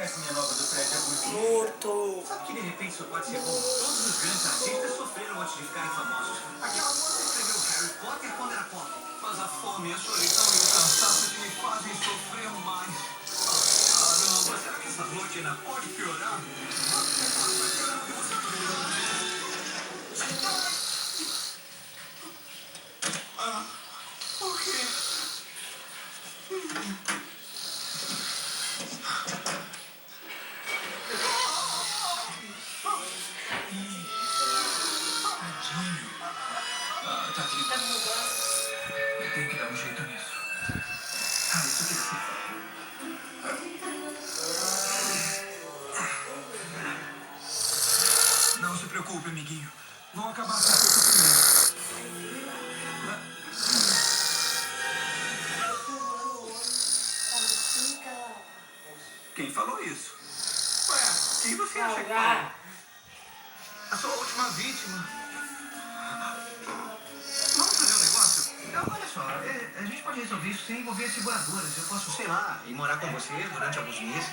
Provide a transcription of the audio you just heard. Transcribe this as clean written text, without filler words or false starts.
Essa minha nova do prédio é muito Morto. Sabe que de repente isso pode ser bom? Todos os grandes artistas sofreram antes de ficarem famosos. Aquela moça escreveu Harry Potter quando era pobre. Mas a fome, a solidão e o cansaço que me fazem sofrer mais. Caramba, será que essa noite ainda pode piorar? Por quê? Tadinho. Eu tenho que dar um jeito nisso. Isso aqui vai ser. Não se preocupe, amiguinho. Vão acabar com seu sofrimento. Quem falou isso? Ué, quem você acha que falou? A sua última vítima. Vamos fazer um negócio? Olha só, a gente pode resolver isso sem envolver seguradoras. Eu posso, sei lá, ir morar com você durante alguns meses.